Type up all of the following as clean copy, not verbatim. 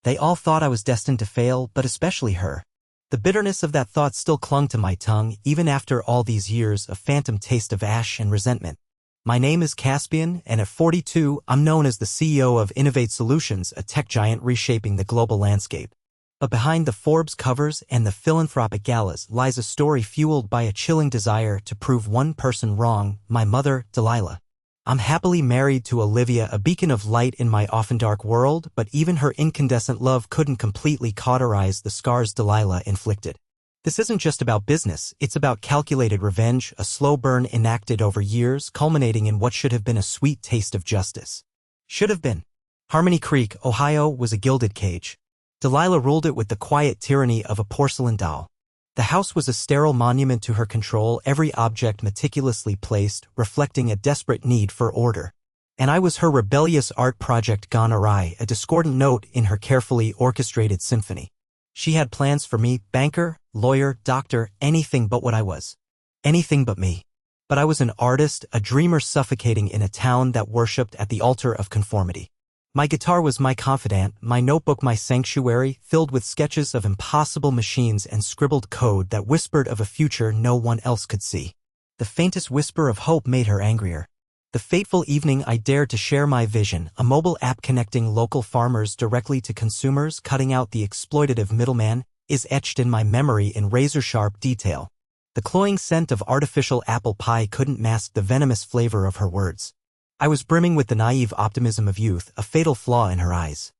They all thought I was destined to fail, but especially her. The bitterness of that thought still clung to my tongue, even after all these years, a phantom taste of ash and resentment. My name is Caspian, and at 42, I'm known as the CEO of Innovate Solutions, a tech giant reshaping the global landscape. But behind the Forbes covers and the philanthropic galas lies a story fueled by a chilling desire to prove one person wrong, my mother, Delilah. I'm happily married to Olivia, a beacon of light in my often dark world, but even her incandescent love couldn't completely cauterize the scars Delilah inflicted. This isn't just about business, it's about calculated revenge, a slow burn enacted over years, culminating in what should have been a sweet taste of justice. Should have been. Harmony Creek, Ohio, was a gilded cage. Delilah ruled it with the quiet tyranny of a porcelain doll. The house was a sterile monument to her control, every object meticulously placed, reflecting a desperate need for order. And I was her rebellious art project gone awry, a discordant note in her carefully orchestrated symphony. She had plans for me, banker, lawyer, doctor, anything but what I was. Anything but me. But I was an artist, a dreamer suffocating in a town that worshipped at the altar of conformity. My guitar was my confidant, my notebook my sanctuary, filled with sketches of impossible machines and scribbled code that whispered of a future no one else could see. The faintest whisper of hope made her angrier. The fateful evening I dared to share my vision, a mobile app connecting local farmers directly to consumers, cutting out the exploitative middleman, is etched in my memory in razor-sharp detail. The cloying scent of artificial apple pie couldn't mask the venomous flavor of her words. I was brimming with the naive optimism of youth, a fatal flaw in her eyes.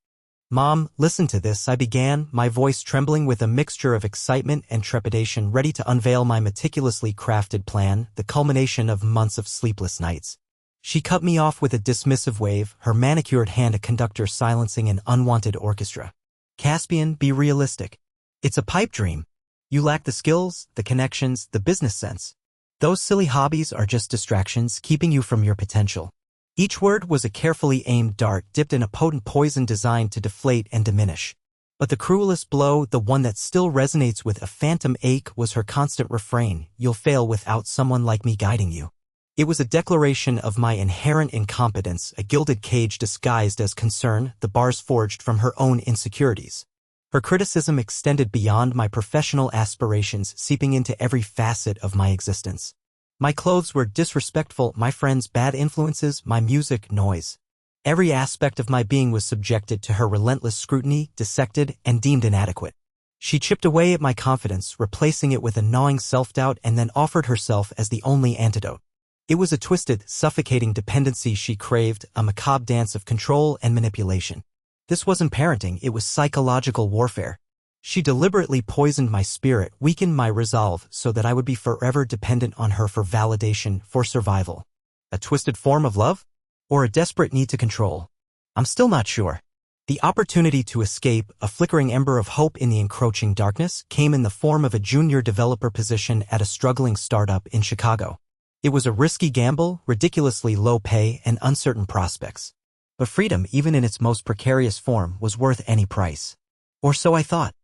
"Mom, listen to this," I began, my voice trembling with a mixture of excitement and trepidation, ready to unveil my meticulously crafted plan, the culmination of months of sleepless nights. She cut me off with a dismissive wave, her manicured hand a conductor silencing an unwanted orchestra. "Caspian, be realistic. It's a pipe dream. You lack the skills, the connections, the business sense. Those silly hobbies are just distractions, keeping you from your potential." Each word was a carefully aimed dart dipped in a potent poison designed to deflate and diminish. But the cruelest blow, the one that still resonates with a phantom ache, was her constant refrain, "You'll fail without someone like me guiding you." It was a declaration of my inherent incompetence, a gilded cage disguised as concern, the bars forged from her own insecurities. Her criticism extended beyond my professional aspirations, seeping into every facet of my existence. My clothes were disrespectful, my friends bad influences, my music noise. Every aspect of my being was subjected to her relentless scrutiny, dissected, and deemed inadequate. She chipped away at my confidence, replacing it with a gnawing self-doubt, and then offered herself as the only antidote. It was a twisted, suffocating dependency she craved, a macabre dance of control and manipulation. This wasn't parenting, it was psychological warfare. She deliberately poisoned my spirit, weakened my resolve so that I would be forever dependent on her for validation, for survival. A twisted form of love? Or a desperate need to control? I'm still not sure. The opportunity to escape, a flickering ember of hope in the encroaching darkness, came in the form of a junior developer position at a struggling startup in Chicago. It was a risky gamble, ridiculously low pay, and uncertain prospects. But freedom, even in its most precarious form, was worth any price. Or so I thought.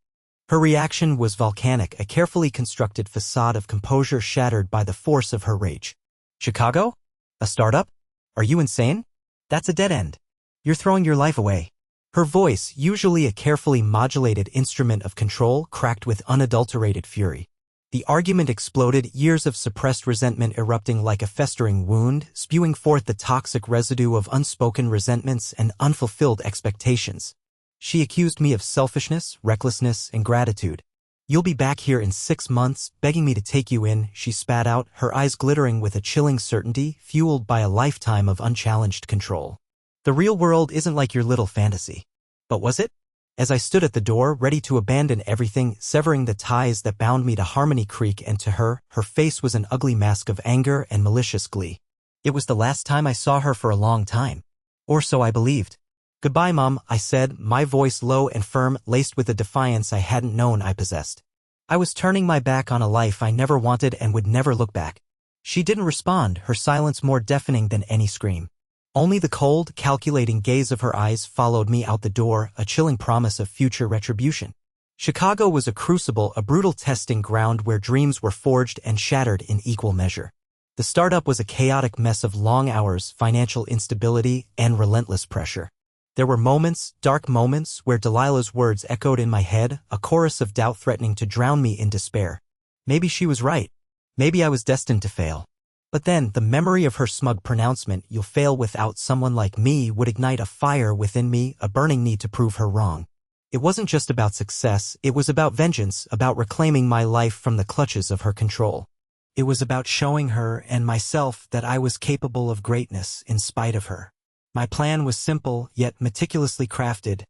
Her reaction was volcanic, a carefully constructed facade of composure shattered by the force of her rage. "Chicago? A startup? Are you insane? That's a dead end. You're throwing your life away." Her voice, usually a carefully modulated instrument of control, cracked with unadulterated fury. The argument exploded, years of suppressed resentment erupting like a festering wound, spewing forth the toxic residue of unspoken resentments and unfulfilled expectations. She accused me of selfishness, recklessness, ingratitude. "You'll be back here in 6 months, begging me to take you in," she spat out, her eyes glittering with a chilling certainty, fueled by a lifetime of unchallenged control. "The real world isn't like your little fantasy." But was it? As I stood at the door, ready to abandon everything, severing the ties that bound me to Harmony Creek and to her, her face was an ugly mask of anger and malicious glee. It was the last time I saw her for a long time. Or so I believed. "Goodbye, Mom," I said, my voice low and firm, laced with a defiance I hadn't known I possessed. I was turning my back on a life I never wanted and would never look back. She didn't respond, her silence more deafening than any scream. Only the cold, calculating gaze of her eyes followed me out the door, a chilling promise of future retribution. Chicago was a crucible, a brutal testing ground where dreams were forged and shattered in equal measure. The startup was a chaotic mess of long hours, financial instability, and relentless pressure. There were moments, dark moments, where Delilah's words echoed in my head, a chorus of doubt threatening to drown me in despair. Maybe she was right. Maybe I was destined to fail. But then, the memory of her smug pronouncement, "You'll fail without someone like me," would ignite a fire within me, a burning need to prove her wrong. It wasn't just about success, it was about vengeance, about reclaiming my life from the clutches of her control. It was about showing her and myself that I was capable of greatness in spite of her. My plan was simple, yet meticulously crafted,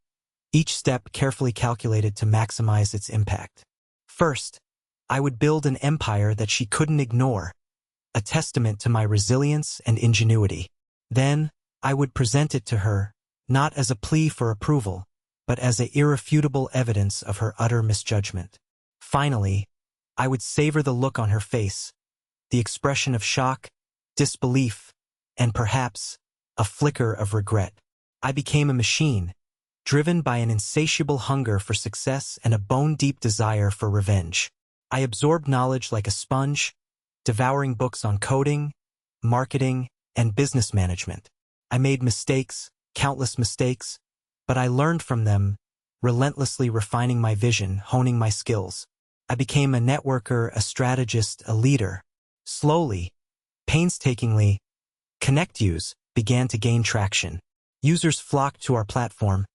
each step carefully calculated to maximize its impact. First, I would build an empire that she couldn't ignore, a testament to my resilience and ingenuity. Then, I would present it to her, not as a plea for approval, but as a irrefutable evidence of her utter misjudgment. Finally, I would savor the look on her face, the expression of shock, disbelief, and perhaps a flicker of regret. I became a machine, driven by an insatiable hunger for success and a bone-deep desire for revenge. I absorbed knowledge like a sponge, devouring books on coding, marketing, and business management. I made mistakes, countless mistakes, but I learned from them, relentlessly refining my vision, honing my skills. I became a networker, a strategist, a leader. Slowly, painstakingly, ConnectUse began to gain traction. Users flocked to our platform,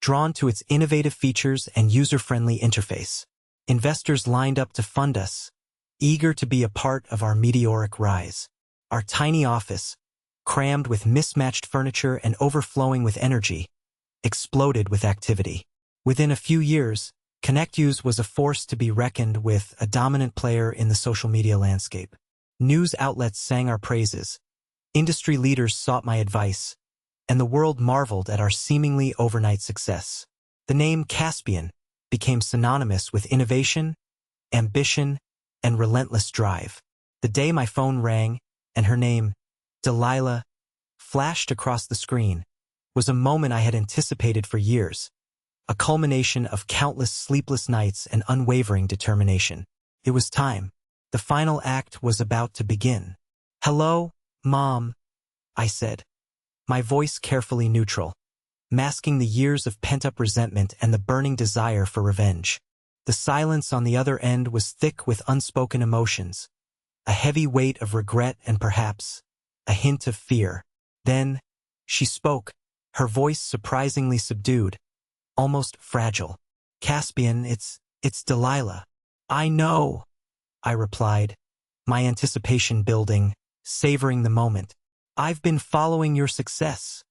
drawn to its innovative features and user-friendly interface. Investors lined up to fund us, eager to be a part of our meteoric rise. Our tiny office, crammed with mismatched furniture and overflowing with energy, exploded with activity. Within a few years, ConnectUse was a force to be reckoned with, a dominant player in the social media landscape. News outlets sang our praises, industry leaders sought my advice, and the world marveled at our seemingly overnight success. The name Caspian became synonymous with innovation, ambition, and relentless drive. The day my phone rang and her name, Delilah, flashed across the screen, was a moment I had anticipated for years, a culmination of countless sleepless nights and unwavering determination. It was time. The final act was about to begin. "Hello, Mom," I said, my voice carefully neutral, masking the years of pent-up resentment and the burning desire for revenge. The silence on the other end was thick with unspoken emotions, a heavy weight of regret and perhaps a hint of fear. Then, she spoke, her voice surprisingly subdued, almost fragile. "Caspian, it's Delilah." "I know," I replied, my anticipation building, savoring the moment. "I've been following your success,"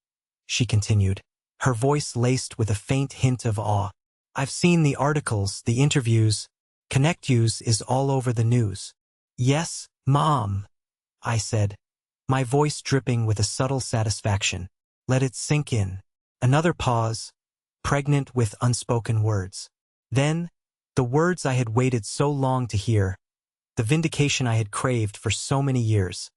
she continued, her voice laced with a faint hint of awe. "I've seen the articles, the interviews. ConnectUse is all over the news." "Yes, Mom," I said, my voice dripping with a subtle satisfaction. Let it sink in. Another pause, pregnant with unspoken words. Then, the words I had waited so long to hear, the vindication I had craved for so many years.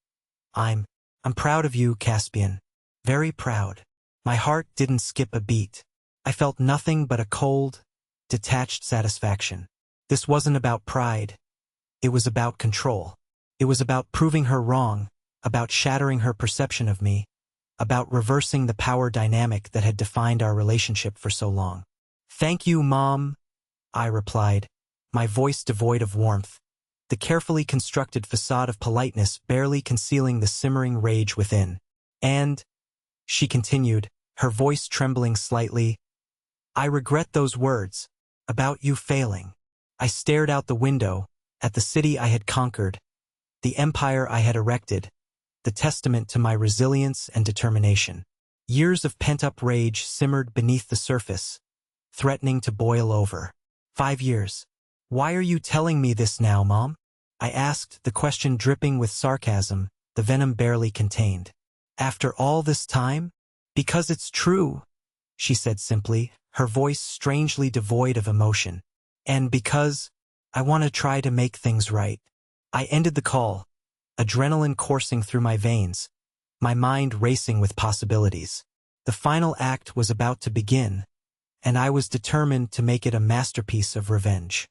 I'm proud of you, Caspian. Very proud." My heart didn't skip a beat. I felt nothing but a cold, detached satisfaction. This wasn't about pride. It was about control. It was about proving her wrong, about shattering her perception of me, about reversing the power dynamic that had defined our relationship for so long. "Thank you, Mom," I replied, my voice devoid of warmth, the carefully constructed facade of politeness barely concealing the simmering rage within. "And," she continued, her voice trembling slightly, "I regret those words, about you failing." I stared out the window, at the city I had conquered, the empire I had erected, the testament to my resilience and determination. Years of pent-up rage simmered beneath the surface, threatening to boil over. 5 years. "Why are you telling me this now, Mom?" I asked, the question dripping with sarcasm, the venom barely contained. "After all this time?" "Because it's true," she said simply, her voice strangely devoid of emotion. "And because I want to try to make things right." I ended the call, adrenaline coursing through my veins, my mind racing with possibilities. The final act was about to begin, and I was determined to make it a masterpiece of revenge.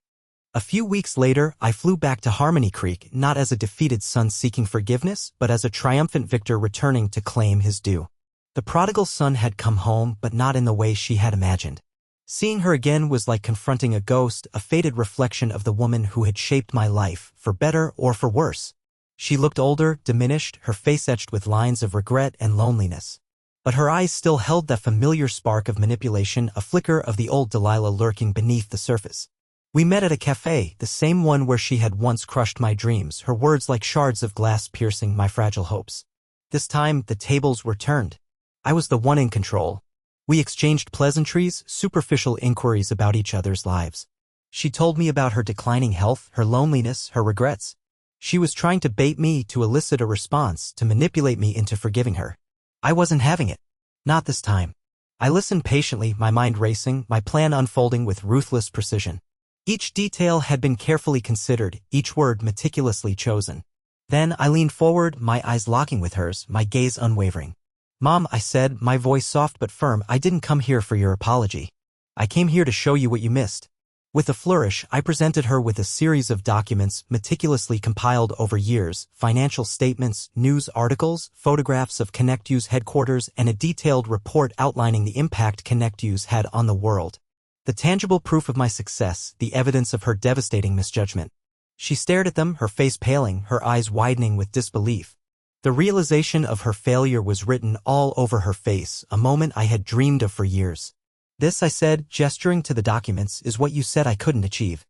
A few weeks later, I flew back to Harmony Creek, not as a defeated son seeking forgiveness, but as a triumphant victor returning to claim his due. The prodigal son had come home, but not in the way she had imagined. Seeing her again was like confronting a ghost, a faded reflection of the woman who had shaped my life, for better or for worse. She looked older, diminished, her face etched with lines of regret and loneliness. But her eyes still held that familiar spark of manipulation, a flicker of the old Delilah lurking beneath the surface. We met at a cafe, the same one where she had once crushed my dreams, her words like shards of glass piercing my fragile hopes. This time, the tables were turned. I was the one in control. We exchanged pleasantries, superficial inquiries about each other's lives. She told me about her declining health, her loneliness, her regrets. She was trying to bait me, to elicit a response, to manipulate me into forgiving her. I wasn't having it. Not this time. I listened patiently, my mind racing, my plan unfolding with ruthless precision. Each detail had been carefully considered, each word meticulously chosen. Then I leaned forward, my eyes locking with hers, my gaze unwavering. "Mom," I said, my voice soft but firm, "I didn't come here for your apology. I came here to show you what you missed." With a flourish, I presented her with a series of documents meticulously compiled over years, financial statements, news articles, photographs of ConnectU's headquarters, and a detailed report outlining the impact ConnectU's had on the world. The tangible proof of my success, the evidence of her devastating misjudgment. She stared at them, her face paling, her eyes widening with disbelief. The realization of her failure was written all over her face, a moment I had dreamed of for years. "This," I said, gesturing to the documents, "is what you said I couldn't achieve.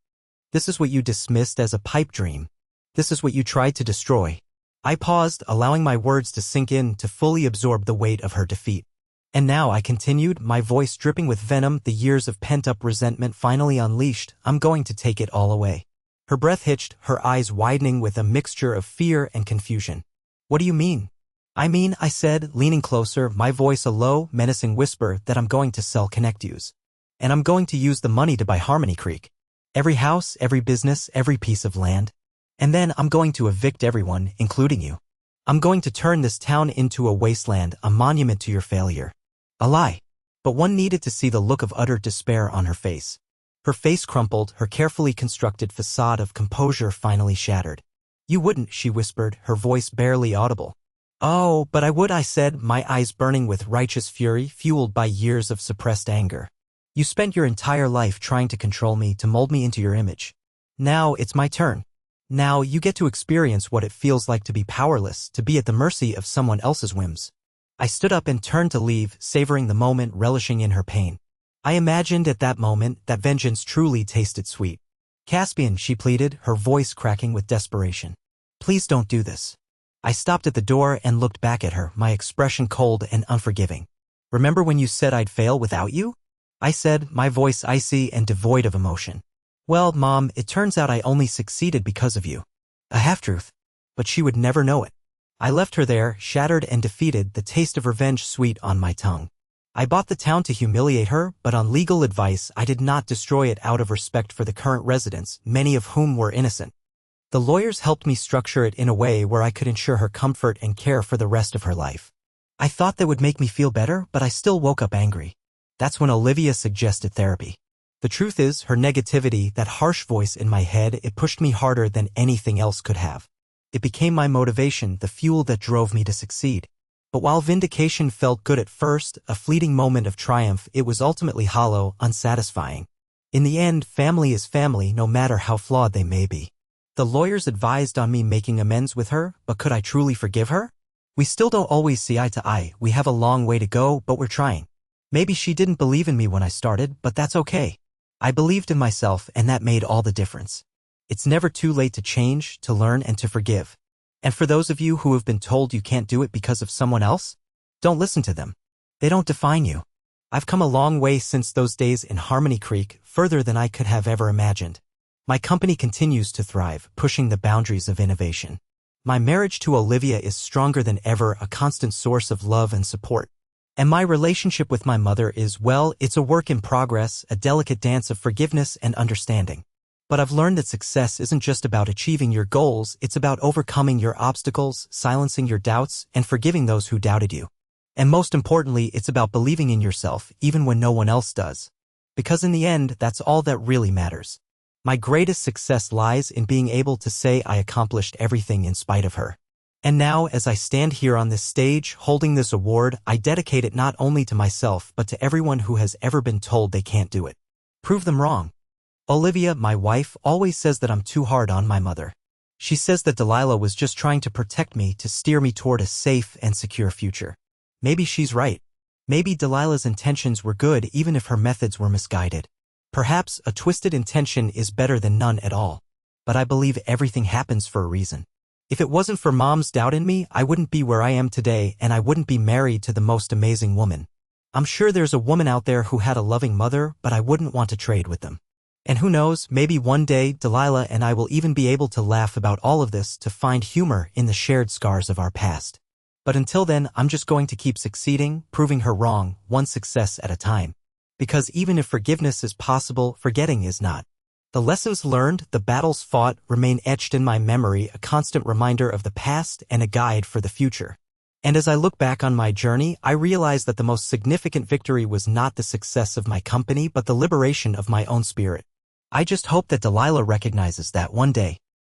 This is what you dismissed as a pipe dream. This is what you tried to destroy." I paused, allowing my words to sink in, to fully absorb the weight of her defeat. "And now," I continued, my voice dripping with venom, "the years of pent-up resentment finally unleashed, I'm going to take it all away." Her breath hitched, her eyes widening with a mixture of fear and confusion. "What do you mean?" "I mean," I said, leaning closer, my voice a low, menacing whisper, "that I'm going to sell ConnectU's. And I'm going to use the money to buy Harmony Creek. Every house, every business, every piece of land. And then I'm going to evict everyone, including you. I'm going to turn this town into a wasteland, a monument to your failure." A lie. But one needed to see the look of utter despair on her face. Her face crumpled, her carefully constructed facade of composure finally shattered. "You wouldn't," she whispered, her voice barely audible. "Oh, but I would," I said, my eyes burning with righteous fury, fueled by years of suppressed anger. "You spent your entire life trying to control me, to mold me into your image. Now it's my turn. Now you get to experience what it feels like to be powerless, to be at the mercy of someone else's whims." I stood up and turned to leave, savoring the moment, relishing in her pain. I imagined at that moment that vengeance truly tasted sweet. "Caspian," she pleaded, her voice cracking with desperation. "Please don't do this." I stopped at the door and looked back at her, my expression cold and unforgiving. "Remember when you said I'd fail without you?" I said, my voice icy and devoid of emotion. "Well, Mom, it turns out I only succeeded because of you." A half-truth. But she would never know it. I left her there, shattered and defeated, the taste of revenge sweet on my tongue. I bought the town to humiliate her, but on legal advice I did not destroy it out of respect for the current residents, many of whom were innocent. The lawyers helped me structure it in a way where I could ensure her comfort and care for the rest of her life. I thought that would make me feel better, but I still woke up angry. That's when Olivia suggested therapy. The truth is, her negativity, that harsh voice in my head, it pushed me harder than anything else could have. It became my motivation, the fuel that drove me to succeed. But while vindication felt good at first, a fleeting moment of triumph, it was ultimately hollow, unsatisfying. In the end, family is family, no matter how flawed they may be. The lawyers advised on me making amends with her, but could I truly forgive her? We still don't always see eye to eye, we have a long way to go, but we're trying. Maybe she didn't believe in me when I started, but that's okay. I believed in myself, and that made all the difference. It's never too late to change, to learn, and to forgive. And for those of you who have been told you can't do it because of someone else, don't listen to them. They don't define you. I've come a long way since those days in Harmony Creek, further than I could have ever imagined. My company continues to thrive, pushing the boundaries of innovation. My marriage to Olivia is stronger than ever, a constant source of love and support. And my relationship with my mother is, well, it's a work in progress, a delicate dance of forgiveness and understanding. But I've learned that success isn't just about achieving your goals, it's about overcoming your obstacles, silencing your doubts, and forgiving those who doubted you. And most importantly, it's about believing in yourself, even when no one else does. Because in the end, that's all that really matters. My greatest success lies in being able to say I accomplished everything in spite of her. And now, as I stand here on this stage, holding this award, I dedicate it not only to myself but to everyone who has ever been told they can't do it. Prove them wrong. Olivia, my wife, always says that I'm too hard on my mother. She says that Delilah was just trying to protect me, to steer me toward a safe and secure future. Maybe she's right. Maybe Delilah's intentions were good even if her methods were misguided. Perhaps a twisted intention is better than none at all. But I believe everything happens for a reason. If it wasn't for Mom's doubt in me, I wouldn't be where I am today, and I wouldn't be married to the most amazing woman. I'm sure there's a woman out there who had a loving mother, but I wouldn't want to trade with them. And who knows, maybe one day Delilah and I will even be able to laugh about all of this, to find humor in the shared scars of our past. But until then, I'm just going to keep succeeding, proving her wrong, one success at a time. Because even if forgiveness is possible, forgetting is not. The lessons learned, the battles fought, remain etched in my memory, a constant reminder of the past and a guide for the future. And as I look back on my journey, I realize that the most significant victory was not the success of my company but the liberation of my own spirit. I just hope that Delilah recognizes that one day.